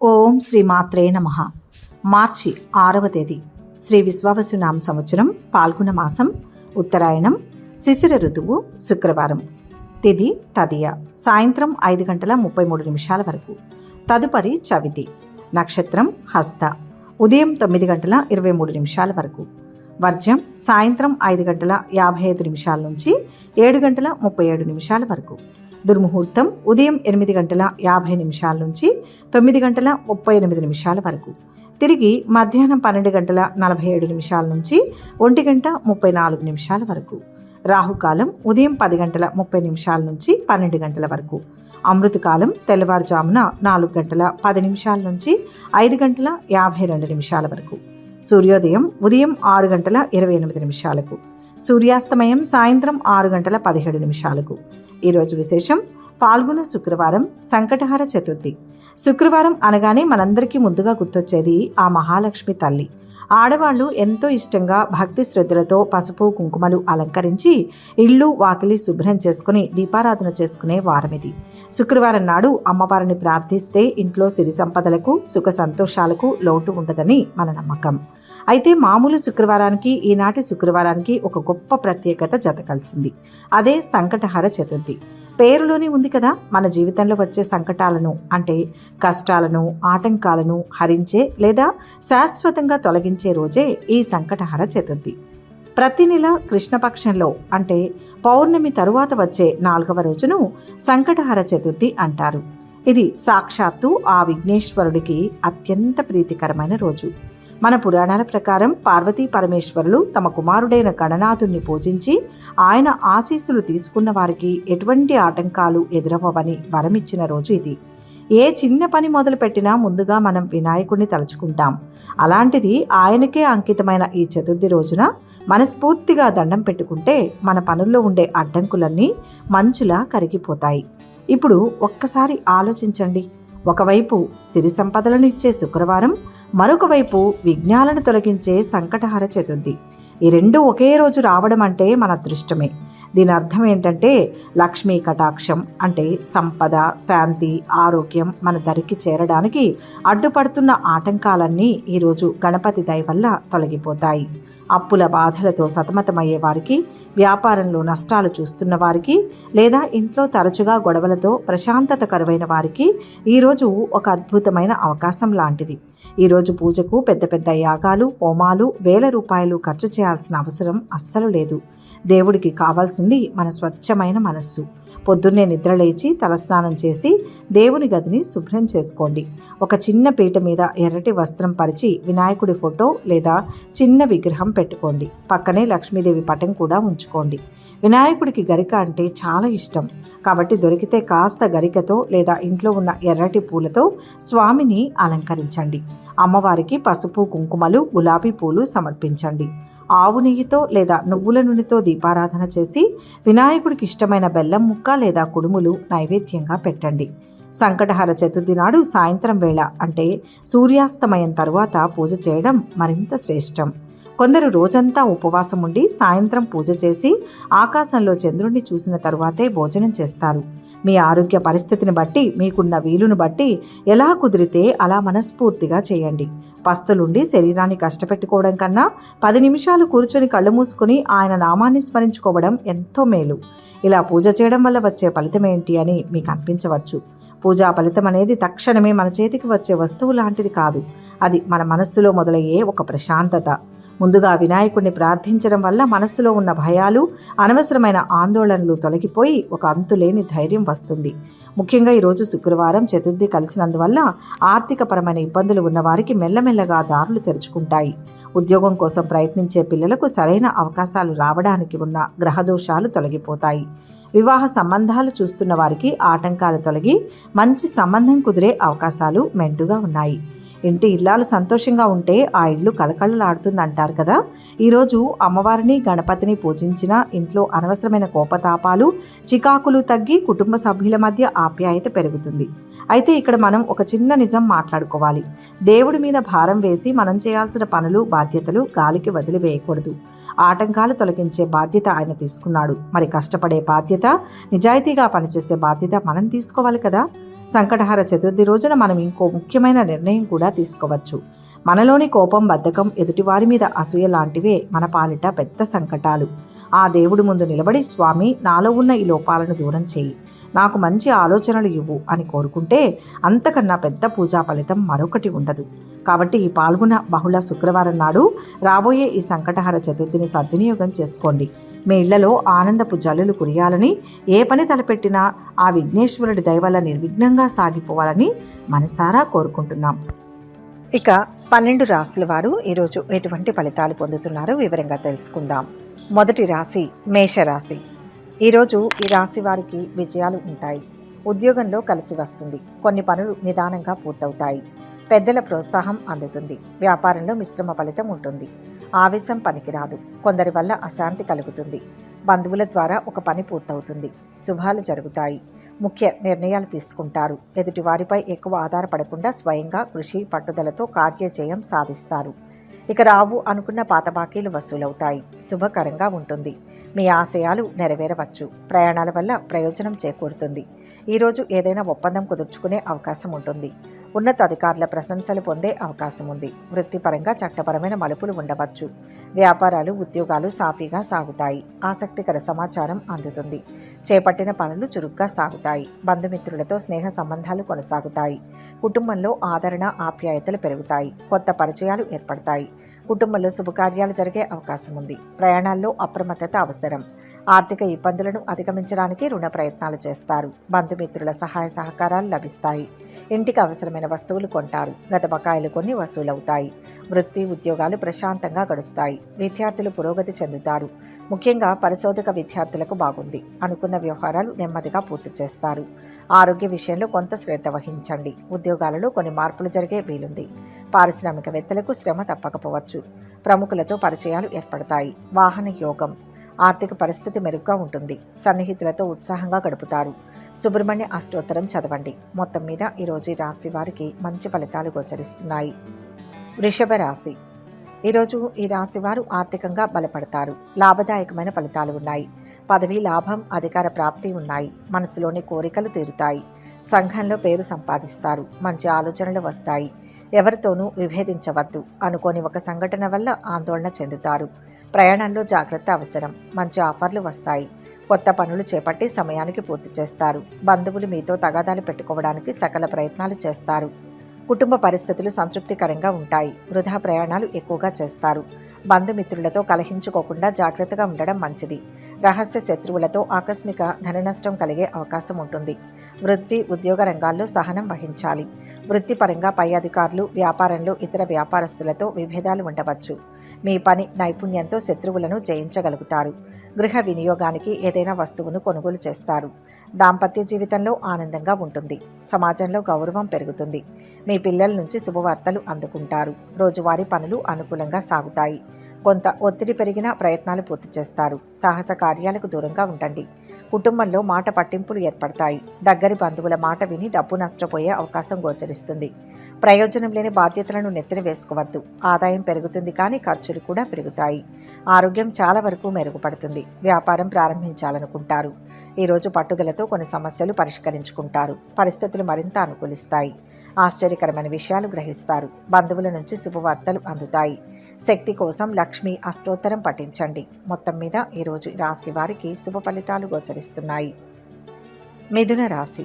ఓం శ్రీ మాత్రే నమః. మార్చి 6వ తేదీ శ్రీ విశ్వావసునామ సంవత్సరం పాల్గొన మాసం ఉత్తరాయణం శిశిర ఋతువు శుక్రవారం. తిథి తదియ సాయంత్రం 5:33 వరకు. తదుపరి చవితి. నక్షత్రం హస్త ఉదయం 9:23 వరకు. వర్జ్యం సాయంత్రం 5:55 నుంచి 7:37 వరకు. దుర్ముహూర్తం ఉదయం 8:50 నుంచి 9:38 వరకు. తిరిగి మధ్యాహ్నం 12:47 నుంచి 1:34 వరకు. రాహుకాలం ఉదయం 10:30 నుంచి 12 గంటల వరకు. అమృతకాలం తెల్లవారుజామున 4:10 నుంచి 5:52 వరకు. సూర్యోదయం ఉదయం 6:28. సూర్యాస్తమయం సాయంత్రం 6:17. ఈరోజు విశేషం పాల్గొన శుక్రవారం, సంకటహర చతుర్థి. శుక్రవారం అనగానే మనందరికీ ముందుగా గుర్తొచ్చేది ఆ మహాలక్ష్మి తల్లి. ఆడవాళ్లు ఎంతో ఇష్టంగా భక్తి శ్రద్ధలతో పసుపు కుంకుమలు అలంకరించి ఇళ్ళు వాకిలి శుభ్రం చేసుకుని దీపారాధన చేసుకునే వారమిది. శుక్రవారం నాడు అమ్మవారిని ప్రార్థిస్తే ఇంట్లో సిరి సంపదలకు సుఖ సంతోషాలకు లోటు ఉండదని మన నమ్మకం. అయితే మామూలు శుక్రవారానికి ఈనాటి శుక్రవారానికి ఒక గొప్ప ప్రత్యేకత జత కలిసింది. అదే సంకటహర చతుర్థి. పేరులోనే ఉంది కదా, మన జీవితంలో వచ్చే సంకటాలను అంటే కష్టాలను ఆటంకాలను హరించే లేదా శాశ్వతంగా తొలగించే రోజే ఈ సంకటహర చతుర్థి. ప్రతి నెల కృష్ణపక్షంలో అంటే పౌర్ణమి తరువాత వచ్చే 4వ రోజును సంకటహర చతుర్థి అంటారు. ఇది సాక్షాత్తు ఆ విఘ్నేశ్వరుడికి అత్యంత ప్రీతికరమైన రోజు. మన పురాణాల ప్రకారం పార్వతీ పరమేశ్వరులు తమ కుమారుడైన గణనాథుణ్ణి పూజించి ఆయన ఆశీస్సులు తీసుకున్న వారికి ఎటువంటి ఆటంకాలు ఎదురవ్వవని వరమిచ్చిన రోజు ఇది. ఏ చిన్న పని మొదలుపెట్టినా ముందుగా మనం వినాయకుడిని తలుచుకుంటాం. అలాంటిది ఆయనకే అంకితమైన ఈ చతుర్థి రోజున మనస్ఫూర్తిగా దండం పెట్టుకుంటే మన పనుల్లో ఉండే అడ్డంకులన్నీ మంచులా కరిగిపోతాయి. ఇప్పుడు ఒక్కసారి ఆలోచించండి. ఒకవైపు సిరి సంపదలను ఇచ్చే శుక్రవారం, మరొక వైపు విఘ్నాలను తొలగించే సంకటహర చతుర్థి. ఈ రెండు ఒకే రోజు రావడం అంటే మన అదృష్టమే. దీని అర్థం ఏంటంటే లక్ష్మీ కటాక్షం అంటే సంపద, శాంతి, ఆరోగ్యం మన దరికి చేరడానికి అడ్డుపడుతున్న ఆటంకాలన్నీ ఈరోజు గణపతి దయ వల్ల తొలగిపోతాయి. అప్పుల బాధలతో సతమతమయ్యే వారికి, వ్యాపారంలో నష్టాలు చూస్తున్న వారికి, లేదా ఇంట్లో తరచుగా గొడవలతో ప్రశాంతత కరువైన వారికి ఈరోజు ఒక అద్భుతమైన అవకాశం లాంటిది. ఈరోజు పూజకు పెద్ద పెద్ద యాగాలు, హోమాలు, వేల రూపాయలు ఖర్చు చేయాల్సిన అవసరం అస్సలు లేదు. దేవుడికి కావాల్సింది మన స్వచ్ఛమైన మనస్సు. పొద్దున్నే నిద్రలేచి తలస్నానం చేసి దేవుని గదిని శుభ్రం చేసుకోండి. ఒక చిన్న పీట మీద ఎర్రటి వస్త్రం పరిచి వినాయకుడి ఫోటో లేదా చిన్న విగ్రహం పెట్టుకోండి. పక్కనే లక్ష్మీదేవి పటం కూడా ఉంచుకోండి. వినాయకుడికి గరిక అంటే చాలా ఇష్టం కాబట్టి దొరికితే కాస్త గరికతో లేదా ఇంట్లో ఉన్న ఎర్రటి పూలతో స్వామిని అలంకరించండి. అమ్మవారికి పసుపు కుంకుమలు, గులాబీ పూలు సమర్పించండి. ఆవు నెయ్యితో లేదా నువ్వుల నూనెతో దీపారాధన చేసి వినాయకుడికి ఇష్టమైన బెల్లం ముక్క లేదా కుడుములు నైవేద్యంగా పెట్టండి. సంకటహర చతుర్థి నాడు సాయంత్రం వేళ అంటే సూర్యాస్తమయం తరువాత పూజ చేయడం మరింత శ్రేష్టం. కొందరు రోజంతా ఉపవాసం ఉండి సాయంత్రం పూజ చేసి ఆకాశంలో చంద్రుణ్ణి చూసిన తరువాతే భోజనం చేస్తారు. మీ ఆరోగ్య పరిస్థితిని బట్టి, మీకున్న వీలును బట్టి ఎలా కుదిరితే అలా మనస్ఫూర్తిగా చేయండి. పస్తులుండి శరీరాన్ని కష్టపెట్టుకోవడం కన్నా 10 నిమిషాలు కూర్చొని కళ్ళు మూసుకుని ఆయన నామాన్ని స్మరించుకోవడం ఎంతో మేలు. ఇలా పూజ చేయడం వల్ల వచ్చే ఫలితం ఏంటి అని మీకు అనిపించవచ్చు. పూజా ఫలితం అనేది తక్షణమే మన చేతికి వచ్చే వస్తువు లాంటిది కాదు. అది మన మనస్సులో మొదలయ్యే ఒక ప్రశాంతత. ముందుగా వినాయకుడిని ప్రార్థించడం వల్ల మనస్సులో ఉన్న భయాలు, అనవసరమైన ఆందోళనలు తొలగిపోయి ఒక అంతులేని ధైర్యం వస్తుంది. ముఖ్యంగా ఈరోజు శుక్రవారం చతుర్థి కలిసినందువల్ల ఆర్థికపరమైన ఇబ్బందులు ఉన్నవారికి మెల్లమెల్లగా దారులు తెరుచుకుంటాయి. ఉద్యోగం కోసం ప్రయత్నించే పిల్లలకు సరైన అవకాశాలు రావడానికి ఉన్న గ్రహదోషాలు తొలగిపోతాయి. వివాహ సంబంధాలు చూస్తున్న వారికి ఆటంకాలు తొలగి మంచి సంబంధం కుదిరే అవకాశాలు మెండుగా ఉన్నాయి. ఇంటి ఇల్లాలు సంతోషంగా ఉంటే ఆ ఇల్లు కలకళలాడుతుందంటారు కదా. ఈరోజు అమ్మవారిని, గణపతిని పూజించిన ఇంట్లో అనవసరమైన కోపతాపాలు, చికాకులు తగ్గి కుటుంబ సభ్యుల మధ్య ఆప్యాయత పెరుగుతుంది. అయితే ఇక్కడ మనం ఒక చిన్న నిజం మాట్లాడుకోవాలి. దేవుడి మీద భారం వేసి మనం చేయాల్సిన పనులు, బాధ్యతలు గాలికి వదిలివేయకూడదు. ఆటంకాలు తొలగించే బాధ్యత ఆయన తీసుకున్నాడు. మరి కష్టపడే బాధ్యత, నిజాయితీగా పనిచేసే బాధ్యత మనం తీసుకోవాలి కదా. సంకటహార చతుర్థి రోజున మనం ఇంకో ముఖ్యమైన నిర్ణయం కూడా తీసుకోవచ్చు. మనలోని కోపం, బద్ధకం, ఎదుటివారి మీద అసూయ లాంటివే మన పాలిట పెద్ద సంకటాలు. ఆ దేవుడి ముందు నిలబడి, స్వామి, నాలో ఉన్న ఈ లోపాలను దూరం చేయి, నాకు మంచి ఆలోచనలు ఇవ్వు అని కోరుకుంటే అంతకన్నా పెద్ద పూజా ఫలితం మరొకటి ఉండదు. కాబట్టి ఈ పాల్గొన బహుళ శుక్రవారం నాడు రాబోయే ఈ సంకటహార చతుర్థిని సద్వినియోగం చేసుకోండి. మీ ఇళ్లలో ఆనందపు జల్లులు కురియాలని, ఏ పని తలపెట్టినా ఆ విఘ్నేశ్వరుడి దయ వల్ల నిర్విఘ్నంగా సాగిపోవాలని మనసారా కోరుకుంటున్నాం. ఇక 12 రాశుల వారు ఈరోజు ఎటువంటి ఫలితాలు పొందుతున్నారో వివరంగా తెలుసుకుందాం. మొదటి రాశి మేషరాశి. ఈరోజు ఈ రాశి వారికి విజయాలు ఉంటాయి. ఉద్యోగంలో కలిసి వస్తుంది. కొన్ని పనులు నిదానంగా పూర్తవుతాయి. పెద్దల ప్రోత్సాహం అందుతుంది. వ్యాపారంలో మిశ్రమ ఫలితం ఉంటుంది. ఆవేశం పనికిరాదు. కొందరి వల్ల అశాంతి కలుగుతుంది. బంధువుల ద్వారా ఒక పని పూర్తవుతుంది. శుభాలు జరుగుతాయి. ముఖ్య నిర్ణయాలు తీసుకుంటారు. ఎదుటివారిపై ఎక్కువ ఆధారపడకుండా స్వయంగా కృషి, పట్టుదలతో కార్యజయం సాధిస్తారు. ఇక రావు అనుకున్న పాత బాకీలు వసూలవుతాయి. శుభకరంగా ఉంటుంది. మీ ఆశయాలు నెరవేరవచ్చు. ప్రయాణాల వల్ల ప్రయోజనం చేకూరుతుంది. ఈరోజు ఏదైనా ఒప్పందం కుదుర్చుకునే అవకాశం ఉంటుంది. ఉన్నతాధికారుల ప్రశంసలు పొందే అవకాశం ఉంది. వృత్తిపరంగా చట్టపరమైన మలుపులు ఉండవచ్చు. వ్యాపారాలు, ఉద్యోగాలు సాఫీగా సాగుతాయి. ఆసక్తికర సమాచారం అందుతుంది. చేపట్టిన పనులు చురుగ్గా సాగుతాయి. బంధుమిత్రులతో స్నేహ సంబంధాలు కొనసాగుతాయి. కుటుంబంలో ఆదరణ, ఆప్యాయతలు పెరుగుతాయి. కొత్త పరిచయాలు ఏర్పడతాయి. కుటుంబంలో శుభకార్యాలు జరిగే అవకాశం ఉంది. ప్రయాణాల్లో అప్రమత్తత అవసరం. ఆర్థిక ఇబ్బందులను అధిగమించడానికి రుణ ప్రయత్నాలు చేస్తారు. బంధుమిత్రుల సహాయ సహకారాలు లభిస్తాయి. ఇంటికి అవసరమైన వస్తువులు కొంటారు. గత బకాయిలు కొన్ని వసూలవుతాయి. వృత్తి, ఉద్యోగాలు ప్రశాంతంగా గడుస్తాయి. విద్యార్థులు పురోగతి చెందుతారు. ముఖ్యంగా పరిశోధక విద్యార్థులకు బాగుంది. అనుకున్న వ్యవహారాలు నెమ్మదిగా పూర్తి చేస్తారు. ఆరోగ్య విషయంలో కొంత శ్రద్ధ వహించండి. ఉద్యోగాలలో కొన్ని మార్పులు జరిగే వీలుంది. పారిశ్రామికవేత్తలకు శ్రమ తప్పకపోవచ్చు. ప్రముఖులతో పరిచయాలు ఏర్పడతాయి. వాహన యోగం. ఆర్థిక పరిస్థితి మెరుగ్గా ఉంటుంది. సన్నిహితులతో ఉత్సాహంగా గడుపుతారు. సుబ్రహ్మణ్య అష్టోత్తరం చదవండి. మొత్తం మీద ఈరోజు ఈ రాశి వారికి మంచి ఫలితాలు గోచరిస్తున్నాయి. వృషభ రాశి. ఈరోజు ఈ రాశి వారు ఆర్థికంగా బలపడతారు. లాభదాయకమైన ఫలితాలు ఉన్నాయి. పదవి, లాభం, అధికార ప్రాప్తి ఉన్నాయి. మనసులోని కోరికలు తీరుతాయి. సంఘంలో పేరు సంపాదిస్తారు. మంచి ఆలోచనలు వస్తాయి. ఎవరితోనూ విభేదించవద్దు. అనుకోని ఒక సంఘటన వల్ల ఆందోళన చెందుతారు. ప్రయాణంలో జాగ్రత్త అవసరం. మంచి ఆఫర్లు వస్తాయి. కొత్త పనులు చేపట్టి సమయానికి పూర్తి చేస్తారు. బంధువులు మీతో తగాదాలు పెట్టుకోవడానికి సకల ప్రయత్నాలు చేస్తారు. కుటుంబ పరిస్థితులు సంతృప్తికరంగా ఉంటాయి. వృధా ప్రయాణాలు ఎక్కువగా చేస్తారు. బంధుమిత్రులతో కలహించుకోకుండా జాగ్రత్తగా ఉండడం మంచిది. రహస్య శత్రువులతో ఆకస్మిక ధన నష్టం కలిగే అవకాశం ఉంటుంది. వృత్తి, ఉద్యోగ రంగాల్లో సహనం వహించాలి. వృత్తిపరంగా పై అధికారులు, వ్యాపారంలో ఇతర వ్యాపారస్తులతో విభేదాలు ఉండవచ్చు. మీ పని నైపుణ్యంతో శత్రువులను జయించగలుగుతారు. గృహ వినియోగానికి ఏదైనా వస్తువును కొనుగోలు చేస్తారు. దాంపత్య జీవితంలో ఆనందంగా ఉంటుంది. సమాజంలో గౌరవం పెరుగుతుంది. మీ పిల్లల నుంచి శుభవార్తలు అందుకుంటారు. రోజువారీ పనులు అనుకూలంగా సాగుతాయి. కొంత ఒత్తిడి పెరిగిన ప్రయత్నాలు పూర్తి చేస్తారు. సాహస కార్యాలకు దూరంగా ఉండండి. కుటుంబంలో మాట పట్టింపులు ఏర్పడతాయి. దగ్గరి బంధువుల మాట విని డబ్బు నష్టపోయే అవకాశం గోచరిస్తుంది. ప్రయోజనం లేని బాధ్యతలను నెత్తిన వేసుకోవద్దు. ఆదాయం పెరుగుతుంది కానీ ఖర్చులు కూడా పెరుగుతాయి. ఆరోగ్యం చాలా వరకు మెరుగుపడుతుంది. వ్యాపారం ప్రారంభించాలనుకుంటారు. ఈరోజు పట్టుదలతో కొన్ని సమస్యలు పరిష్కరించుకుంటారు. పరిస్థితులు మరింత అనుకూలిస్తాయి. ఆశ్చర్యకరమైన విషయాలు గ్రహిస్తారు. బంధువుల నుంచి శుభవార్తలు అందుతాయి. శక్తి కోసం లక్ష్మి అష్టోత్తరం పఠించండి. మొత్తం మీద ఈరోజు రాశి వారికి శుభ ఫలితాలు గోచరిస్తున్నాయి. మిథున రాశి.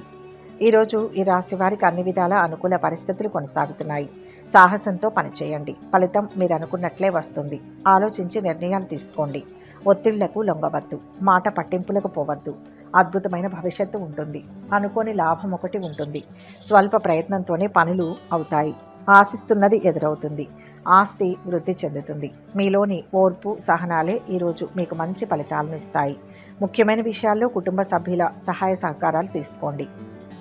ఈరోజు ఈ రాశి వారికి అన్ని విధాల అనుకూల పరిస్థితులు కొనసాగుతున్నాయి. సాహసంతో పనిచేయండి. ఫలితం మీరు అనుకున్నట్లే వస్తుంది. ఆలోచించి నిర్ణయాలు తీసుకోండి. ఒత్తిళ్లకు లొంగవద్దు. మాట పట్టింపులకు పోవద్దు. అద్భుతమైన భవిష్యత్తు ఉంటుంది. అనుకోని లాభం ఒకటి ఉంటుంది. స్వల్ప ప్రయత్నంతోనే పనులు అవుతాయి. ఆశిస్తున్నది ఎదురవుతుంది. ఆస్తి వృద్ధి చెందుతుంది. మీలోని ఓర్పు, సహనాలే ఈరోజు మీకు మంచి ఫలితాలను ఇస్తాయి. ముఖ్యమైన విషయాల్లో కుటుంబ సభ్యుల సహాయ సహకారాలు తీసుకోండి.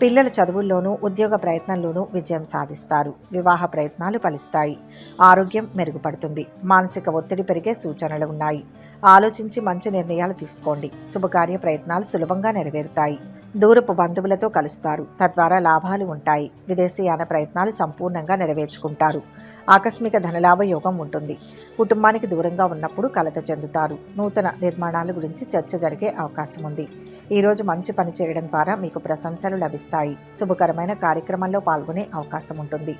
పిల్లల చదువుల్లోనూ, ఉద్యోగ ప్రయత్నంలోనూ విజయం సాధిస్తారు. వివాహ ప్రయత్నాలు ఫలిస్తాయి. ఆరోగ్యం మెరుగుపడుతుంది. మానసిక ఒత్తిడి పెరిగే సూచనలు ఉన్నాయి. ఆలోచించి మంచి నిర్ణయాలు తీసుకోండి. శుభకార్య ప్రయత్నాలు సులభంగా నెరవేరుతాయి. దూరపు బంధువులతో కలుస్తారు. తద్వారా లాభాలు ఉంటాయి. విదేశీయాన ప్రయత్నాలు సంపూర్ణంగా నెరవేర్చుకుంటారు. ఆకస్మిక ధనలాభ యోగం ఉంటుంది. కుటుంబానికి దూరంగా ఉన్నప్పుడు కలత చెందుతారు. నూతన నిర్మాణాల గురించి చర్చ జరిగే అవకాశం ఉంది. ఈరోజు మంచి పని చేయడం ద్వారా మీకు ప్రశంసలు లభిస్తాయి. శుభకరమైన కార్యక్రమంలో పాల్గొనే అవకాశం ఉంటుంది.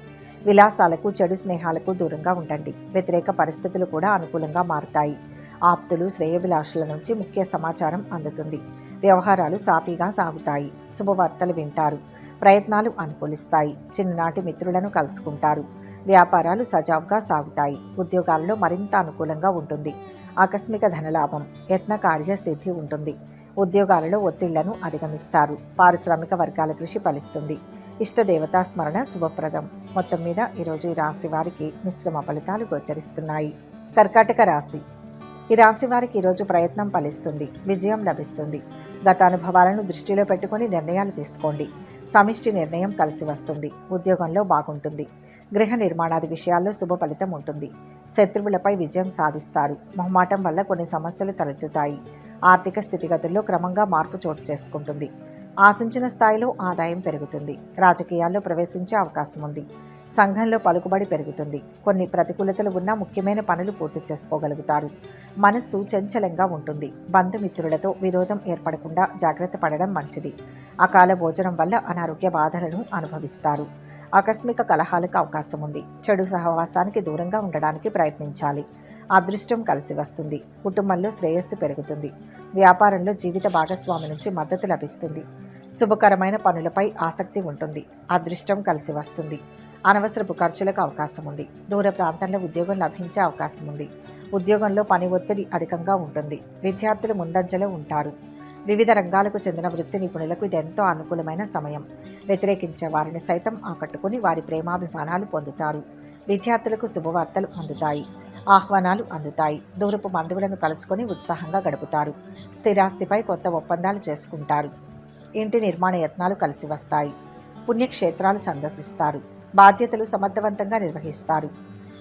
విలాసాలకు, చెడు స్నేహాలకు దూరంగా ఉండండి. వ్యతిరేక పరిస్థితులు కూడా అనుకూలంగా మారుతాయి. ఆప్తులు, శ్రేయోభిలాషుల నుంచి ముఖ్య సమాచారం అందుతుంది. వ్యవహారాలు సాఫీగా సాగుతాయి. శుభవార్తలు వింటారు. ప్రయత్నాలు అనుకూలిస్తాయి. చిన్ననాటి మిత్రులను కలుసుకుంటారు. వ్యాపారాలు సజావుగా సాగుతాయి. ఉద్యోగాలలో మరింత అనుకూలంగా ఉంటుంది. ఆకస్మిక ధనలాభం, యత్న కార్యసిద్ధి ఉంటుంది. ఉద్యోగాలలో ఒత్తిళ్లను అధిగమిస్తారు. పారిశ్రామిక వర్గాల కృషి ఫలిస్తుంది. ఇష్టదేవతా స్మరణ శుభప్రదం. మొత్తం మీద ఈరోజు ఈ రాశి వారికి మిశ్రమ ఫలితాలు గోచరిస్తున్నాయి. కర్కాటక రాశి. ఈ రాశి వారికి ఈరోజు ప్రయత్నం ఫలిస్తుంది. విజయం లభిస్తుంది. గత అనుభవాలను దృష్టిలో పెట్టుకుని నిర్ణయాలు తీసుకోండి. సమిష్టి నిర్ణయం కలిసి వస్తుంది. ఉద్యోగంలో బాగుంటుంది. గృహ నిర్మాణాది విషయాల్లో శుభ ఫలితం ఉంటుంది. శత్రువులపై విజయం సాధిస్తారు. మొహమాటం వల్ల కొన్ని సమస్యలు తలెత్తుతాయి. ఆర్థిక స్థితిగతుల్లో క్రమంగా మార్పు చోటు చేసుకుంటుంది. ఆశించిన స్థాయిలో ఆదాయం పెరుగుతుంది. రాజకీయాల్లో ప్రవేశించే అవకాశం ఉంది. సంఘంలో పలుకుబడి పెరుగుతుంది. కొన్ని ప్రతికూలతలు ఉన్నా ముఖ్యమైన పనులు పూర్తి చేసుకోగలుగుతారు. మనస్సు చంచలంగా ఉంటుంది. బంధుమిత్రులతో విరోధం ఏర్పడకుండా జాగ్రత్త పడడం మంచిది. అకాల భోజనం వల్ల అనారోగ్య బాధలను అనుభవిస్తారు. ఆకస్మిక కలహాలకు అవకాశం ఉంది. చెడు సహవాసానికి దూరంగా ఉండడానికి ప్రయత్నించాలి. అదృష్టం కలిసి వస్తుంది. కుటుంబంలో శ్రేయస్సు పెరుగుతుంది. వ్యాపారంలో జీవిత భాగస్వామి నుంచి మద్దతు లభిస్తుంది. శుభకరమైన పనులపై ఆసక్తి ఉంటుంది. అదృష్టం కలిసి వస్తుంది. అనవసరపు ఖర్చులకు అవకాశం ఉంది. దూర ప్రాంతంలో ఉద్యోగం లభించే అవకాశం ఉంది. ఉద్యోగంలో పని ఒత్తిడి అధికంగా ఉంటుంది. విద్యార్థులు ముందంజలో ఉంటారు. వివిధ రంగాలకు చెందిన వృత్తి నిపుణులకు ఇది ఎంతో అనుకూలమైన సమయం. వ్యతిరేకించే వారిని సైతం ఆకట్టుకుని వారి ప్రేమాభిమానాలు పొందుతారు. విద్యార్థులకు శుభవార్తలు అందుతాయి. ఆహ్వానాలు అందుతాయి. దూరపు బంధువులను కలుసుకొని ఉత్సాహంగా గడుపుతారు. స్థిరాస్తిపై కొత్త ఒప్పందాలు చేసుకుంటారు. ఇంటి నిర్మాణ యత్నాలు కలిసి వస్తాయి. పుణ్యక్షేత్రాలు సందర్శిస్తారు. బాధ్యతలు సమర్థవంతంగా నిర్వహిస్తారు.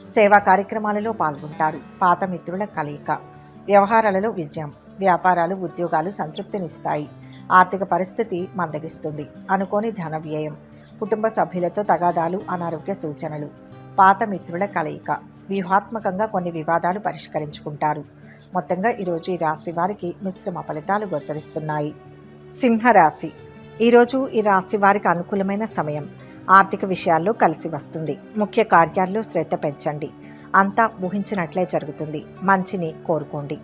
సేవా కార్యక్రమాలలో పాల్గొంటారు. పాత మిత్రుల కలయిక. వ్యవహారాలలో విజయం. వ్యాపారాలు, ఉద్యోగాలు సంతృప్తినిస్తాయి. ఆర్థిక పరిస్థితి మందగిస్తుంది. అనుకోని ధన వ్యయం. కుటుంబ సభ్యులతో తగాదాలు, అనారోగ్య సూచనలు. పాత మిత్రుల కలయిక. వ్యూహాత్మకంగా కొన్ని వివాదాలు పరిష్కరించుకుంటారు. మొత్తంగా ఈరోజు ఈ రాశి వారికి మిశ్రమ ఫలితాలు గోచరిస్తున్నాయి. సింహరాశి. ఈరోజు ఈ రాశి వారికి అనుకూలమైన సమయం. ఆర్థిక విషయాల్లో కలిసి వస్తుంది. ముఖ్య కార్యాల్లో శ్రద్ధ పెంచండి. అంతా ఊహించినట్లే జరుగుతుంది. మంచిని కోరుకోండి.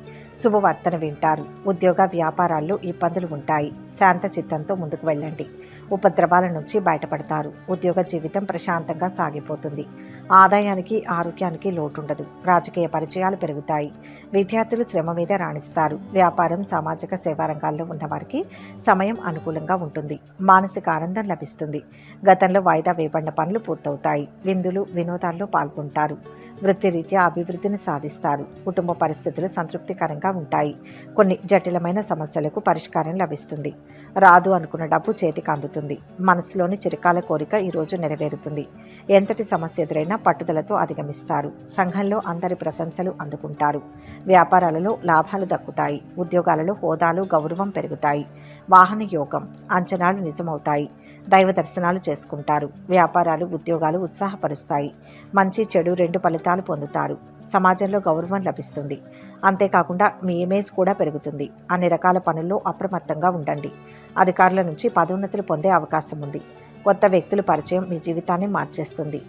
శుభవార్తన వింటారు. ఉద్యోగ వ్యాపారాల్లో ఇబ్బందులు ఉంటాయి. శాంత చిత్తంతో ముందుకు వెళ్ళండి. ఉపద్రవాల నుంచి బయటపడతారు. ఉద్యోగ జీవితం ప్రశాంతంగా సాగిపోతుంది. ఆదాయానికి, ఆరోగ్యానికి లోటుండదు. రాజకీయ పరిచయాలు పెరుగుతాయి. విద్యార్థులు శ్రమ మీద రాణిస్తారు. వ్యాపారం, సామాజిక సేవా రంగాల్లో ఉన్నవారికి సమయం అనుకూలంగా ఉంటుంది. మానసిక ఆనందం లభిస్తుంది. గతంలో వాయిదా వేయబడిన పనులు పూర్తవుతాయి. విందులు, వినోదాల్లో పాల్గొంటారు. వృత్తిరీత్యా అభివృద్ధిని సాధిస్తారు. కుటుంబ పరిస్థితులు సంతృప్తికరంగా ఉంటాయి. కొన్ని జటిలమైన సమస్యలకు పరిష్కారం లభిస్తుంది. రాదు అనుకున్న డబ్బు చేతికి అందుతుంది. మనసులోని చిరకాల కోరిక ఈరోజు నెరవేరుతుంది. ఎంతటి సమస్య ఎదురైనా పట్టుదలతో అధిగమిస్తారు. సంఘంలో అందరి ప్రశంసలు అందుకుంటారు. వ్యాపారాలలో లాభాలు దక్కుతాయి. ఉద్యోగాలలో హోదాలు, గౌరవం పెరుగుతాయి. వాహన యోగం. అంచనాలు నిజమవుతాయి. దైవ దర్శనాలు చేసుకుంటారు. వ్యాపారాలు, ఉద్యోగాలు ఉత్సాహపరుస్తాయి. మంచి, చెడు రెండు ఫలితాలు పొందుతారు. సమాజంలో గౌరవం లభిస్తుంది. అంతేకాకుండా మీ ఇమేజ్ కూడా పెరుగుతుంది. అన్ని రకాల పనుల్లో అప్రమత్తంగా ఉండండి. అధికారుల నుంచి పదోన్నతులు పొందే అవకాశం ఉంది. కొత్త వ్యక్తుల పరిచయం మీ జీవితాన్ని మార్చేస్తుంది.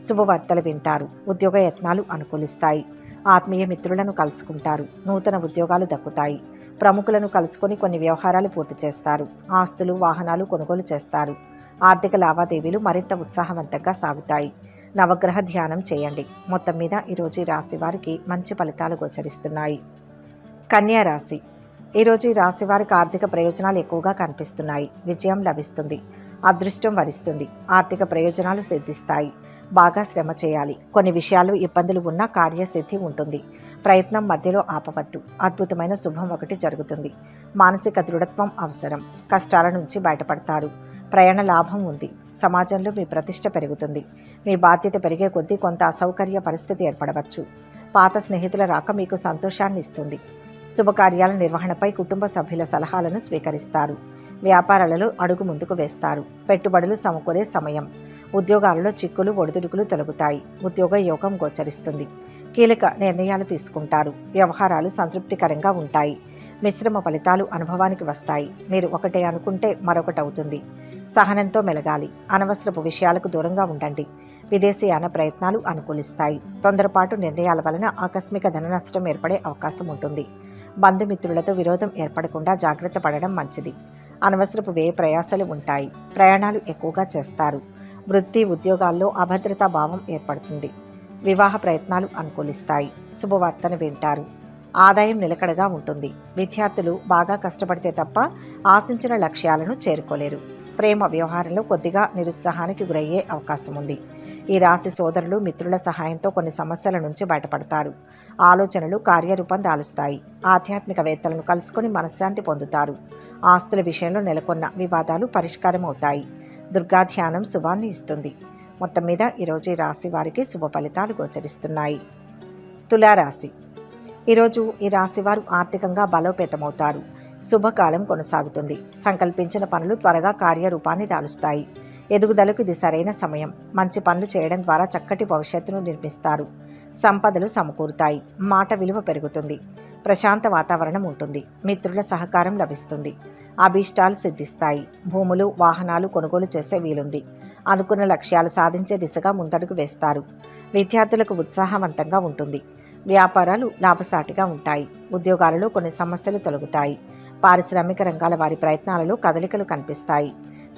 శుభవార్తలు వింటారు. ఉద్యోగ యత్నాలు అనుకూలిస్తాయి. ఆత్మీయ మిత్రులను కలుసుకుంటారు. నూతన ఉద్యోగాలు దక్కుతాయి. ప్రముఖులను కలుసుకొని కొన్ని వ్యవహారాలు పూర్తి చేస్తారు. ఆస్తులు, వాహనాలు కొనుగోలు చేస్తారు. ఆర్థిక లావాదేవీలు మరింత ఉత్సాహవంతంగా సాగుతాయి. నవగ్రహ ధ్యానం చేయండి. మొత్తం మీద ఈరోజు ఈ రాశి వారికి మంచి ఫలితాలు గోచరిస్తున్నాయి. కన్యా రాశి. ఈరోజు ఈ రాశి వారికి ఆర్థిక ప్రయోజనాలు ఎక్కువగా కనిపిస్తున్నాయి. విజయం లభిస్తుంది. అదృష్టం వరిస్తుంది. ఆర్థిక ప్రయోజనాలు సిద్ధిస్తాయి. బాగా శ్రమ చేయాలి. కొన్ని విషయాలు ఇబ్బందులు ఉన్నా కార్యసిద్ధి ఉంటుంది. ప్రయత్నం మధ్యలో ఆపవద్దు. అద్భుతమైన శుభం ఒకటి జరుగుతుంది. మానసిక దృఢత్వం అవసరం. కష్టాల నుంచి బయటపడతారు. ప్రయాణ లాభం ఉంది. సమాజంలో మీ ప్రతిష్ట పెరుగుతుంది. మీ బాధ్యత పెరిగే కొద్దీ కొంత అసౌకర్య పరిస్థితి ఏర్పడవచ్చు. పాత స్నేహితుల రాక మీకు సంతోషాన్ని ఇస్తుంది. శుభకార్యాల నిర్వహణపై కుటుంబ సభ్యుల సలహాలను స్వీకరిస్తారు. వ్యాపారాలలో అడుగు ముందుకు వేస్తారు. పెట్టుబడులు సమకూరే సమయం. ఉద్యోగాలలో చిక్కులు, ఒడిదుడుకులు తొలగుతాయి. ఉద్యోగ యోగం గోచరిస్తుంది. కీలక నిర్ణయాలు తీసుకుంటారు. వ్యవహారాలు సంతృప్తికరంగా ఉంటాయి. మిశ్రమ ఫలితాలు అనుభవానికి వస్తాయి. మీరు ఒకటే అనుకుంటే మరొకటి అవుతుంది. సహనంతో మెలగాలి. అనవసరపు విషయాలకు దూరంగా ఉండండి. విదేశీయాన ప్రయత్నాలు అనుకూలిస్తాయి. తొందరపాటు నిర్ణయాల వలన ఆకస్మిక ధన నష్టం ఏర్పడే అవకాశం ఉంటుంది. బంధుమిత్రులతో విరోధం ఏర్పడకుండా జాగ్రత్త పడడం మంచిది. అనవసరపు వ్యయ ప్రయాసాలు ఉంటాయి. ప్రయాణాలు ఎక్కువగా చేస్తారు. వృత్తి ఉద్యోగాల్లో అభద్రతా భావం ఏర్పడుతుంది. వివాహ ప్రయత్నాలు అనుకూలిస్తాయి. శుభవార్తను వింటారు. ఆదాయం నిలకడగా ఉంటుంది. విద్యార్థులు బాగా కష్టపడితే తప్ప ఆశించిన లక్ష్యాలను చేరుకోలేరు. ప్రేమ వ్యవహారంలో కొద్దిగా నిరుత్సాహానికి గురయ్యే అవకాశం ఉంది. ఈ రాశి సోదరులు మిత్రుల సహాయంతో కొన్ని సమస్యల నుంచి బయటపడతారు. ఆలోచనలు కార్యరూపం దాలుస్తాయి. ఆధ్యాత్మికవేత్తలను కలుసుకొని మనశ్శాంతి పొందుతారు. ఆస్తుల విషయంలో నెలకొన్న వివాదాలు పరిష్కారం అవుతాయి. దుర్గాధ్యానం శుభాన్ని ఇస్తుంది. మొత్తం మీద ఈరోజు ఈ రాశి వారికి శుభ ఫలితాలు గోచరిస్తున్నాయి. తులారాశి. ఈరోజు ఈ రాశివారు ఆర్థికంగా బలోపేతమవుతారు. శుభకాలం కొనసాగుతుంది. సంకల్పించిన పనులు త్వరగా కార్యరూపాన్ని దాలుస్తాయి. ఎదుగుదలకు ఇది సరైన సమయం. మంచి పనులు చేయడం ద్వారా చక్కటి భవిష్యత్తును నిర్మిస్తారు. సంపదలు సమకూరుతాయి. మాట విలువ పెరుగుతుంది. ప్రశాంత వాతావరణం ఉంటుంది. మిత్రుల సహకారం లభిస్తుంది. అభీష్టాలు సిద్ధిస్తాయి. భూములు వాహనాలు కొనుగోలు చేసే వీలుంది. అనుకున్న లక్ష్యాలు సాధించే దిశగా ముందడుగు వేస్తారు. విద్యార్థులకు ఉత్సాహవంతంగా ఉంటుంది. వ్యాపారాలు లాభసాటిగా ఉంటాయి. ఉద్యోగాలలో కొన్ని సమస్యలు తొలగుతాయి. పారిశ్రామిక రంగాల వారి ప్రయత్నాలలో కదలికలు కనిపిస్తాయి.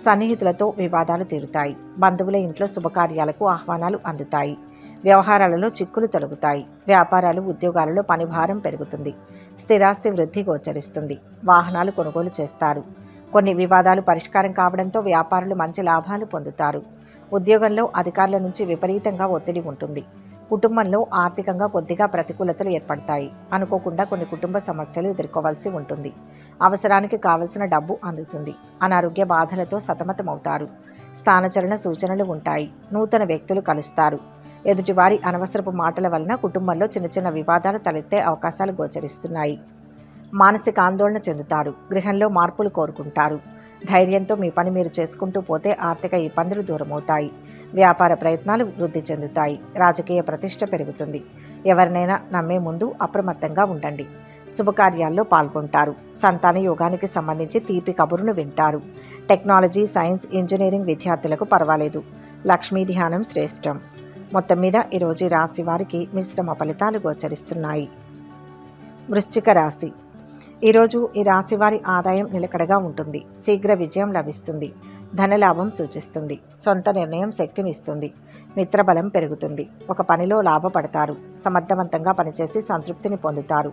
సన్నిహితులతో వివాదాలు తీరుతాయి. బంధువుల ఇంట్లో శుభకార్యాలకు ఆహ్వానాలు అందుతాయి. వ్యవహారాలలో చిక్కులు తొలగుతాయి. వ్యాపారాలు ఉద్యోగాలలో పనిభారం పెరుగుతుంది. స్థిరాస్తి వృద్ధి గోచరిస్తుంది. వాహనాలు కొనుగోలు చేస్తారు. కొన్ని వివాదాలు పరిష్కారం కావడంతో వ్యాపారులు మంచి లాభాలు పొందుతారు. ఉద్యోగంలో అధికారుల నుంచి విపరీతంగా ఒత్తిడి ఉంటుంది. కుటుంబంలో ఆర్థికంగా కొద్దిగా ప్రతికూలతలు ఏర్పడతాయి. అనుకోకుండా కొన్ని కుటుంబ సమస్యలు ఎదుర్కోవాల్సి ఉంటుంది. అవసరానికి కావలసిన డబ్బు అందుతుంది. అనారోగ్య బాధలతో సతమతమవుతారు. స్థానచలన సూచనలు ఉంటాయి. నూతన వ్యక్తులు కలుస్తారు. ఎదుటివారి అనవసరపు మాటల వలన కుటుంబంలో చిన్న చిన్న వివాదాలు తలెత్తే అవకాశాలు గోచరిస్తున్నాయి. మానసిక ఆందోళన చెందుతారు. గృహంలో మార్పులు కోరుకుంటారు. ధైర్యంతో మీ పని మీరు చేసుకుంటూ పోతే ఆర్థిక ఇబ్బందులు దూరమవుతాయి. వ్యాపార ప్రయత్నాలు వృద్ధి చెందుతాయి. రాజకీయ ప్రతిష్ట పెరుగుతుంది. ఎవరినైనా నమ్మే ముందు అప్రమత్తంగా ఉండండి. శుభకార్యాల్లో పాల్గొంటారు. సంతాన యోగానికి సంబంధించి తీపి కబురును వింటారు. టెక్నాలజీ, సైన్స్, ఇంజనీరింగ్ విద్యార్థులకు పర్వాలేదు. లక్ష్మీ ధ్యానం శ్రేష్టం. మొత్తం మీద ఈరోజు ఈ రాశి వారికి మిశ్రమ ఫలితాలు గోచరిస్తున్నాయి. వృశ్చిక రాశి. ఈరోజు ఈ రాశి వారి ఆదాయం నిలకడగా ఉంటుంది. శీఘ్ర విజయం లభిస్తుంది. ధనలాభం సూచిస్తుంది. సొంత నిర్ణయం శక్తినిస్తుంది. మిత్రబలం పెరుగుతుంది. ఒక పనిలో లాభపడతారు. సమర్థవంతంగా పనిచేసి సంతృప్తిని పొందుతారు.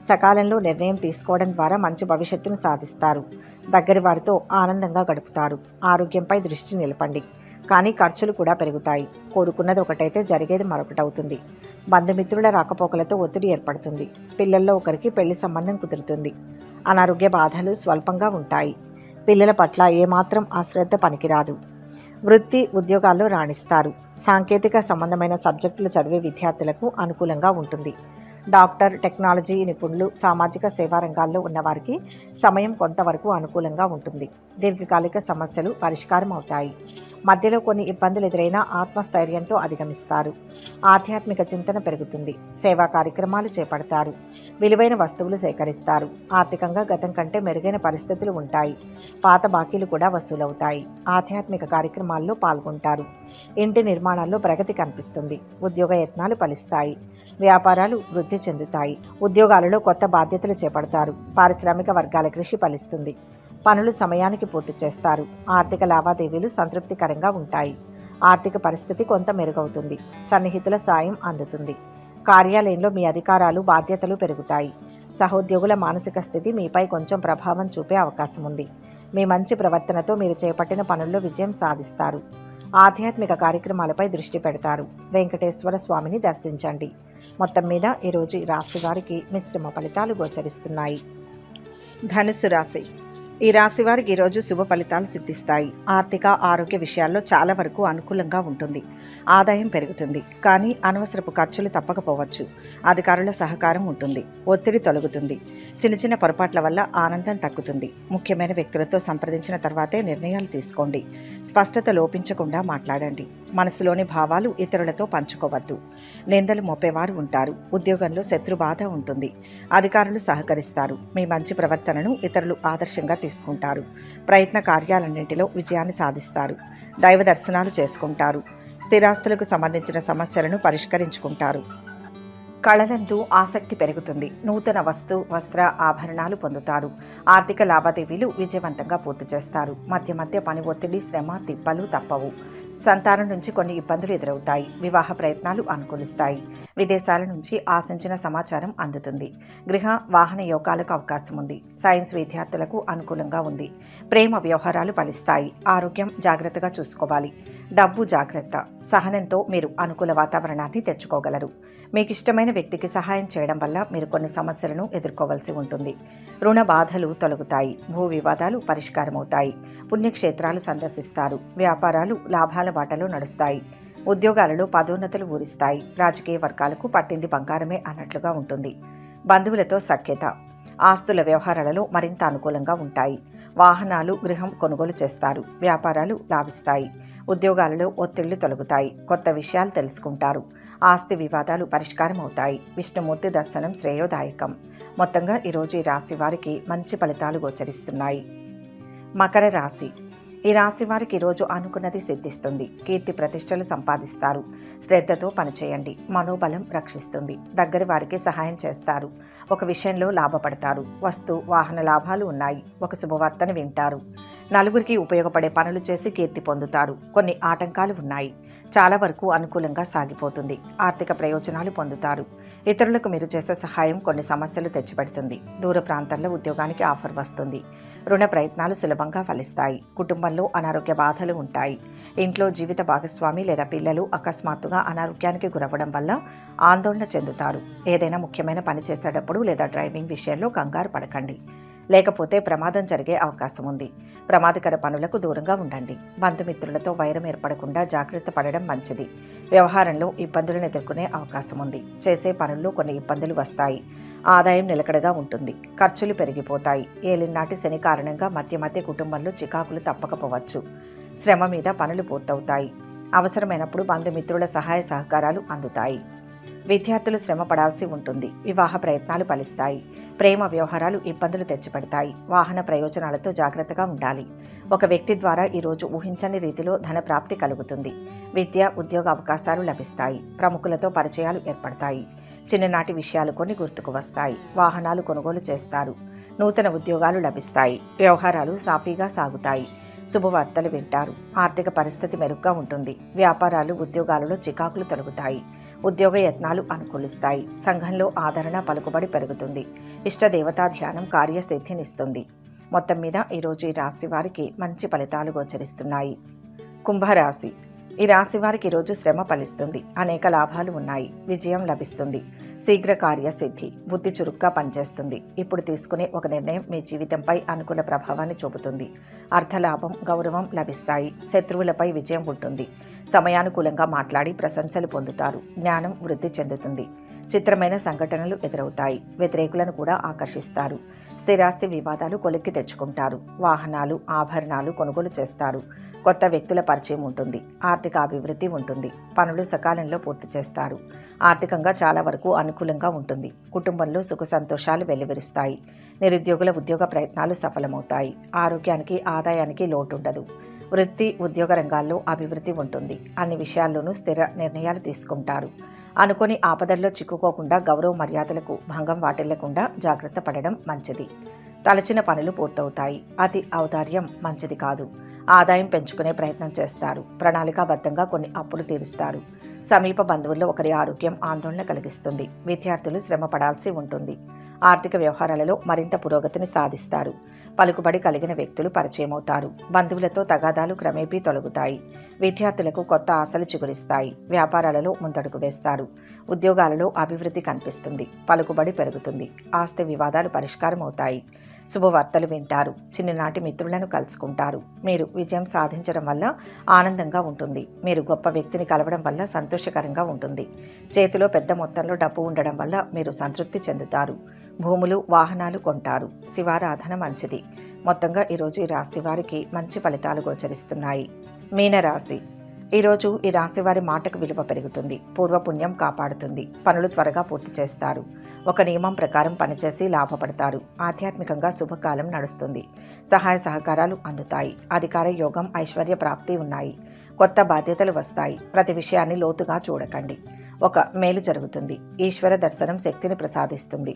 సకాలంలో నిర్ణయం తీసుకోవడం ద్వారా మంచి భవిష్యత్తును సాధిస్తారు. దగ్గరి వారితో ఆనందంగా గడుపుతారు. ఆరోగ్యంపై దృష్టి నిలపండి. కానీ ఖర్చులు కూడా పెరుగుతాయి. కోరుకున్నది ఒకటైతే జరిగేది మరొకటవుతుంది. బంధుమిత్రుల రాకపోకలతో ఒత్తిడి ఏర్పడుతుంది. పిల్లల్లో ఒకరికి పెళ్లి సంబంధం కుదురుతుంది. అనారోగ్య బాధలు స్వల్పంగా ఉంటాయి. పిల్లల పట్ల ఏమాత్రం అశ్రద్ధ పనికిరాదు. వృత్తి ఉద్యోగాల్లో రాణిస్తారు. సాంకేతిక సంబంధమైన సబ్జెక్టులు చదివే విద్యార్థులకు అనుకూలంగా ఉంటుంది. డాక్టర్, టెక్నాలజీ నిపుణులు, సామాజిక సేవా రంగాల్లో ఉన్నవారికి సమయం కొంతవరకు అనుకూలంగా ఉంటుంది. దీర్ఘకాలిక సమస్యలు పరిష్కారం అవుతాయి. మధ్యలో కొన్ని ఇబ్బందులు ఎదురైనా ఆత్మస్థైర్యంతో అధిగమిస్తారు. ఆధ్యాత్మిక చింతన పెరుగుతుంది. సేవా కార్యక్రమాలు చేపడతారు. విలువైన వస్తువులు సేకరిస్తారు. ఆర్థికంగా గతం కంటే మెరుగైన పరిస్థితులు ఉంటాయి. పాత బాకీలు కూడా వసూలవుతాయి. ఆధ్యాత్మిక కార్యక్రమాల్లో పాల్గొంటారు. ఇంటి నిర్మాణాల్లో ప్రగతి కనిపిస్తుంది. ఉద్యోగ యత్నాలు ఫలిస్తాయి. వ్యాపారాలు వృద్ధి చెందుతాయి. ఉద్యోగాలలో కొత్త బాధ్యతలు చేపడతారు. పారిశ్రామిక వర్గాల కృషి ఫలిస్తుంది. పనులు సమయానికి పూర్తి చేస్తారు. ఆర్థిక లావాదేవీలు సంతృప్తికరంగా ఉంటాయి. ఆర్థిక పరిస్థితి కొంత మెరుగవుతుంది. సన్నిహితుల సాయం అందుతుంది. కార్యాలయంలో మీ అధికారాలు, బాధ్యతలు పెరుగుతాయి. సహోద్యోగుల మానసిక స్థితి మీపై కొంచెం ప్రభావం చూపే అవకాశం ఉంది. మీ మంచి ప్రవర్తనతో మీరు చేపట్టిన పనుల్లో విజయం సాధిస్తారు. ఆధ్యాత్మిక కార్యక్రమాలపై దృష్టి పెడతారు. వెంకటేశ్వర స్వామిని దర్శించండి. మొత్తం మీద ఈరోజు ఈ రాశి వారికి మిశ్రమ ఫలితాలు గోచరిస్తున్నాయి. ధనుస్సు రాశి. ఈ రాశి వారికి ఈరోజు శుభ ఫలితాలు సిద్ధిస్తాయి. ఆర్థిక ఆరోగ్య విషయాల్లో చాలా వరకు అనుకూలంగా ఉంటుంది. ఆదాయం పెరుగుతుంది, కానీ అనవసరపు ఖర్చులు తప్పకపోవచ్చు. అధికారుల సహకారం ఉంటుంది. ఒత్తిడి తొలగుతుంది. చిన్న చిన్న పొరపాట్ల వల్ల ఆనందం తగ్గుతుంది. ముఖ్యమైన వ్యక్తులతో సంప్రదించిన తర్వాతే నిర్ణయాలు తీసుకోండి. స్పష్టత లోపించకుండా మాట్లాడండి. మనసులోని భావాలు ఇతరులతో పంచుకోవద్దు. నిందలు మోపేవారు ఉంటారు. ఉద్యోగంలో శత్రుబాధ ఉంటుంది. అధికారులు సహకరిస్తారు. మీ మంచి ప్రవర్తనను ఇతరులు ఆదర్శంగా తీసుకుంటారు. ప్రయత్న కార్యాలన్నింటిలో విజయాన్ని సాధిస్తారు. దైవ దర్శనాలు చేసుకుంటారు. స్థిరాస్తులకు సంబంధించిన సమస్యలను పరిష్కరించుకుంటారు. కళలందు ఆసక్తి పెరుగుతుంది. నూతన వస్త్ర ఆభరణాలు పొందుతారు. ఆర్థిక లావాదేవీలు విజయవంతంగా పూర్తి చేస్తారు. మధ్య మధ్య పని ఒత్తిడి, శ్రమ, తిప్పలు తప్పవు. సంతానం నుంచి కొన్ని ఇబ్బందులు ఎదురవుతాయి. వివాహ ప్రయత్నాలు అనుకూలిస్తాయి. విదేశాల నుంచి ఆశించిన సమాచారం అందుతుంది. గృహ వాహన యోగాలకు అవకాశం ఉంది. సైన్స్ విద్యార్థులకు అనుకూలంగా ఉంది. ప్రేమ వ్యవహారాలు ఫలిస్తాయి. ఆరోగ్యం జాగ్రత్తగా చూసుకోవాలి. డబ్బు జాగ్రత్త. సహనంతో మీరు అనుకూల వాతావరణాన్ని తెచ్చుకోగలరు. మీకు ఇష్టమైన వ్యక్తికి సహాయం చేయడం వల్ల మీరు కొన్ని సమస్యలను ఎదుర్కోవాల్సి ఉంటుంది. రుణ బాధలు తొలగుతాయి. భూ వివాదాలు పరిష్కారమవుతాయి. పుణ్యక్షేత్రాలు సందర్శిస్తారు. వ్యాపారాలు లాభాల బాటలో నడుస్తాయి. ఉద్యోగాలలో పదోన్నతులు ఊరిస్తాయి. రాజకీయ వర్గాలకు పట్టింది బంగారమే అన్నట్లుగా ఉంటుంది. బంధువులతో సఖ్యత. ఆస్తుల వ్యవహారాలలో మరింత అనుకూలంగా ఉంటాయి. వాహనాలు, గృహం కొనుగోలు చేస్తారు. వ్యాపారాలు లాభిస్తాయి. ఉద్యోగాలలో ఒత్తిళ్లు తొలగుతాయి. కొత్త విషయాలు తెలుసుకుంటారు. ఆస్తి వివాదాలు పరిష్కారం అవుతాయి. విష్ణుమూర్తి దర్శనం శ్రేయోదాయకం. మొత్తంగా ఈరోజు ఈ రాశి వారికి మంచి ఫలితాలు గోచరిస్తున్నాయి. మకర రాశి. ఈ రాశి వారికి ఈరోజు అనుకున్నది సిద్ధిస్తుంది. కీర్తి ప్రతిష్టలు సంపాదిస్తారు. శ్రద్ధతో పనిచేయండి. మనోబలం రక్షిస్తుంది. దగ్గర వారికి సహాయం చేస్తారు. ఒక విషయంలో లాభపడతారు. వస్తు వాహన లాభాలు ఉన్నాయి. ఒక శుభవార్తను వింటారు. నలుగురికి ఉపయోగపడే పనులు చేసి కీర్తి పొందుతారు. కొన్ని ఆటంకాలు ఉన్నాయి. చాలా వరకు అనుకూలంగా సాగిపోతుంది. ఆర్థిక ప్రయోజనాలు పొందుతారు. ఇతరులకు మీరు చేసే సహాయం కొన్ని సమస్యలు తెచ్చిపెడుతుంది. దూర ప్రాంతాల్లో ఉద్యోగానికి ఆఫర్ వస్తుంది. రుణ ప్రయత్నాలు సులభంగా ఫలిస్తాయి. కుటుంబంలో అనారోగ్య బాధలు ఉంటాయి. ఇంట్లో జీవిత భాగస్వామి లేదా పిల్లలు అకస్మాత్తుగా అనారోగ్యానికి గురవ్వడం వల్ల ఆందోళన చెందుతారు. ఏదైనా ముఖ్యమైన పని చేసేటప్పుడు లేదా డ్రైవింగ్ విషయంలో కంగారు పడకండి. లేకపోతే ప్రమాదం జరిగే అవకాశం ఉంది. ప్రమాదకర పనులకు దూరంగా ఉండండి. బంధుమిత్రులతో వైరం ఏర్పడకుండా జాగ్రత్త పడడం మంచిది. వ్యవహారంలో ఇబ్బందులను ఎదుర్కొనే అవకాశం ఉంది. చేసే పనుల్లో కొన్ని ఇబ్బందులు వస్తాయి. ఆదాయం నిలకడగా ఉంటుంది. ఖర్చులు పెరిగిపోతాయి. ఏలినాటి శని కారణంగా మధ్య మధ్య కుటుంబంలో చికాకులు తప్పకపోవచ్చు. శ్రమ మీద పనులు పూర్తవుతాయి. అవసరమైనప్పుడు బంధుమిత్రుల సహాయ సహకారాలు అందుతాయి. విద్యార్థులు శ్రమ పడాల్సి ఉంటుంది. వివాహ ప్రయత్నాలు ఫలిస్తాయి. ప్రేమ వ్యవహారాలు ఇబ్బందులు తెచ్చిపెడతాయి. వాహన ప్రయోజనాలతో జాగ్రత్తగా ఉండాలి. ఒక వ్యక్తి ద్వారా ఈరోజు ఊహించని రీతిలో ధన ప్రాప్తి కలుగుతుంది. విద్య, ఉద్యోగ అవకాశాలు లభిస్తాయి. ప్రముఖులతో పరిచయాలు ఏర్పడతాయి. చిన్ననాటి విషయాలు కొన్ని గుర్తుకు వస్తాయి. వాహనాలు కొనుగోలు చేస్తారు. నూతన ఉద్యోగాలు లభిస్తాయి. వ్యవహారాలు సాఫీగా సాగుతాయి. శుభవార్తలు వింటారు. ఆర్థిక పరిస్థితి మెరుగ్గా ఉంటుంది. వ్యాపారాలు, ఉద్యోగాలలో చికాకులు తొలగుతాయి. ఉద్యోగ యత్నాలు అనుకూలిస్తాయి. సంఘంలో ఆదరణ, పలుకుబడి పెరుగుతుంది. ఇష్టదేవతా ధ్యానం కార్యసిద్ధినిస్తుంది. మొత్తం మీద ఈరోజు ఈ రాశి వారికి మంచి ఫలితాలు గోచరిస్తున్నాయి. కుంభరాశి. ఈ రాశి వారికి ఈరోజు శ్రమ ఫలిస్తుంది. అనేక లాభాలు ఉన్నాయి. విజయం లభిస్తుంది. శీఘ్ర కార్యసిద్ధి. బుద్ధి చురుగ్గా పనిచేస్తుంది. ఇప్పుడు తీసుకునే ఒక నిర్ణయం మీ జీవితంపై అనుకూల ప్రభావాన్ని చూపుతుంది. అర్థలాభం, గౌరవం లభిస్తాయి. శత్రువులపై విజయం ఉంటుంది. సమయానుకూలంగా మాట్లాడి ప్రశంసలు పొందుతారు. జ్ఞానం వృద్ధి చెందుతుంది. చిత్రమైన సంఘటనలు ఎదురవుతాయి. వ్యతిరేకులను కూడా ఆకర్షిస్తారు. స్థిరాస్తి వివాదాలు కొలిక్కి తెచ్చుకుంటారు. వాహనాలు, ఆభరణాలు కొనుగోలు చేస్తారు. కొత్త వ్యక్తుల పరిచయం ఉంటుంది. ఆర్థిక అభివృద్ధి ఉంటుంది. పనులు సకాలంలో పూర్తి చేస్తారు. ఆర్థికంగా చాలా వరకు అనుకూలంగా ఉంటుంది. కుటుంబంలో సుఖ సంతోషాలు వెల్లివిరుస్తాయి. నిరుద్యోగుల ఉద్యోగ ప్రయత్నాలు సఫలమవుతాయి. ఆరోగ్యానికి, ఆదాయానికి లోటుండదు. వృత్తి, ఉద్యోగ రంగాల్లో అభివృద్ధి ఉంటుంది. అన్ని విషయాల్లోనూ స్థిర నిర్ణయాలు తీసుకుంటారు. అనుకోని ఆపదల్లో చిక్కుకోకుండా గౌరవ మర్యాదలకు భంగం వాటిల్లకుండా జాగ్రత్త పడడం మంచిది. తలచిన పనులు పూర్తవుతాయి. అతి ఔదార్యం మంచిది కాదు. ఆదాయం పెంచుకునే ప్రయత్నం చేస్తారు. ప్రణాళికాబద్ధంగా కొన్ని అప్పులు తీరుస్తారు. సమీప బంధువుల్లో ఒకరి ఆరోగ్యం ఆందోళన కలిగిస్తుంది. విద్యార్థులు శ్రమ పడాల్సి ఉంటుంది. ఆర్థిక వ్యవహారాలలో మరింత పురోగతిని సాధిస్తారు. పలుకుబడి కలిగిన వ్యక్తులు పరిచయమవుతారు. బంధువులతో తగాదాలు క్రమేపీ తొలగుతాయి. విద్యార్థులకు కొత్త ఆశలు చిగురిస్తాయి. వ్యాపారాలలో ముందడుగు వేస్తారు. ఉద్యోగాలలో అభివృద్ధి కనిపిస్తుంది. పలుకుబడి పెరుగుతుంది. ఆస్తి వివాదాలు పరిష్కారం అవుతాయి. శుభవార్తలు వింటారు. చిన్ననాటి మిత్రులను కలుసుకుంటారు. మీరు విజయం సాధించడం వల్ల ఆనందంగా ఉంటుంది. మీరు గొప్ప వ్యక్తిని కలవడం వల్ల సంతోషకరంగా ఉంటుంది. చేతిలో పెద్ద మొత్తంలో డబ్బు ఉండడం వల్ల మీరు సంతృప్తి చెందుతారు. భూములు, వాహనాలు కొంటారు. శివారాధన మంచిది. మొత్తంగా ఈరోజు ఈ రాశి వారికి మంచి ఫలితాలు గోచరిస్తున్నాయి. మీనరాశి. ఈరోజు ఈ రాశి వారి మాటకు విలువ పెరుగుతుంది. పూర్వపుణ్యం కాపాడుతుంది. పనులు త్వరగా పూర్తి చేస్తారు. ఒక నియమం ప్రకారం పనిచేసి లాభపడతారు. ఆధ్యాత్మికంగా శుభకాలం నడుస్తుంది. సహాయ సహకారాలు అందుతాయి. అధికార యోగం, ఐశ్వర్య ప్రాప్తి ఉన్నాయి. కొత్త బాధ్యతలు వస్తాయి. ప్రతి విషయాన్ని లోతుగా చూడకండి. ఒక మేలు జరుగుతుంది. ఈశ్వర దర్శనం శక్తిని ప్రసాదిస్తుంది.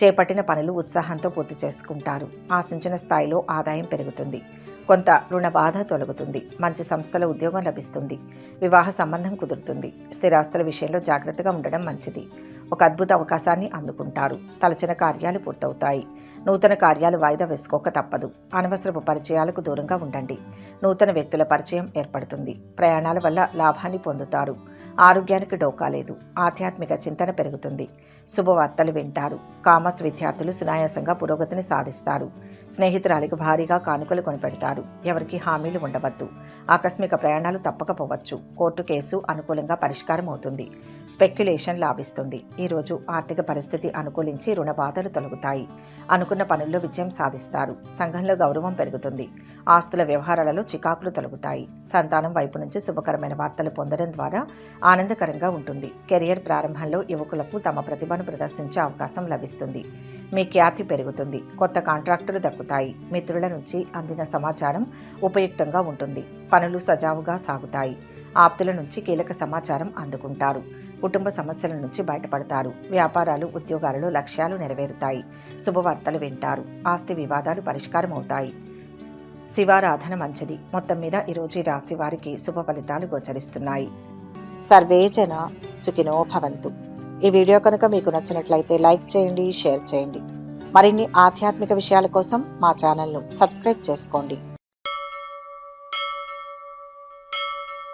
చేపట్టిన పనులు ఉత్సాహంతో పూర్తి చేసుకుంటారు. ఆశించిన స్థాయిలో ఆదాయం పెరుగుతుంది. కొంత రుణ బాధ తొలగుతుంది. మంచి సంస్థల ఉద్యోగం లభిస్తుంది. వివాహ సంబంధం కుదురుతుంది. స్థిరాస్తుల విషయంలో జాగ్రత్తగా ఉండడం మంచిది. ఒక అద్భుత అవకాశాన్ని అందుకుంటారు. తలచిన కార్యాలు పూర్తవుతాయి. నూతన కార్యాలు వాయిదా వేసుకోక తప్పదు. అనవసరపు పరిచయాలకు దూరంగా ఉండండి. నూతన వ్యక్తుల పరిచయం ఏర్పడుతుంది. ప్రయాణాల వల్ల లాభాన్ని పొందుతారు. ఆరోగ్యానికి డోకా లేదు. ఆధ్యాత్మిక చింతన పెరుగుతుంది. శుభవార్తలు వింటారు. కామర్స్ విద్యార్థులు సునాయాసంగా పురోగతిని సాధిస్తారు. స్నేహితురాలికి భారీగా కానుకలు కొనిపెడతారు. ఎవరికి హామీలు ఉండవద్దు. ఆకస్మిక ప్రయాణాలు తప్పకపోవచ్చు. కోర్టు కేసు అనుకూలంగా పరిష్కారం అవుతుంది. స్పెక్యులేషన్ లాభిస్తుంది. ఈరోజు ఆర్థిక పరిస్థితి అనుకూలించి రుణ బాధలు తొలగుతాయి. అనుకున్న పనుల్లో విజయం సాధిస్తారు. సంఘంలో గౌరవం పెరుగుతుంది. ఆస్తుల వ్యవహారాలలో చికాకులు తొలగుతాయి. సంతానం వైపు నుంచి శుభకరమైన వార్తలు పొందడం ద్వారా ఆనందకరంగా ఉంటుంది. కెరియర్ ప్రారంభంలో యువకులకు తమ ప్రతిభను ప్రదర్శించే అవకాశం లభిస్తుంది. మీ ఖ్యాతి పెరుగుతుంది. కొత్త కాంట్రాక్టులు దక్కుతాయి. మిత్రుల నుంచి అందిన సమాచారం ఉపయుక్తంగా ఉంటుంది. పనులు సజావుగా సాగుతాయి. ఆప్తుల నుంచి కీలక సమాచారం అందుకుంటారు. కుటుంబ సమస్యల నుంచి బయటపడతారు. వ్యాపారాలు, ఉద్యోగాలలో లక్ష్యాలు నెరవేరుతాయి. శుభవార్తలు వింటారు. ఆస్తి వివాదాలు పరిష్కారం అవుతాయి. శివారాధన మంచిది. మొత్తం మీద ఈరోజు ఈ రాశి వారికి శుభ ఫలితాలు గోచరిస్తున్నాయి. సర్వే జన సుఖినో భవంతు. ఈ వీడియో కనుక మీకు నచ్చినట్లయితే లైక్ చేయండి, షేర్ చేయండి. మరిన్ని ఆధ్యాత్మిక విషయాల కోసం మా ఛానల్ను సబ్స్క్రైబ్ చేసుకోండి.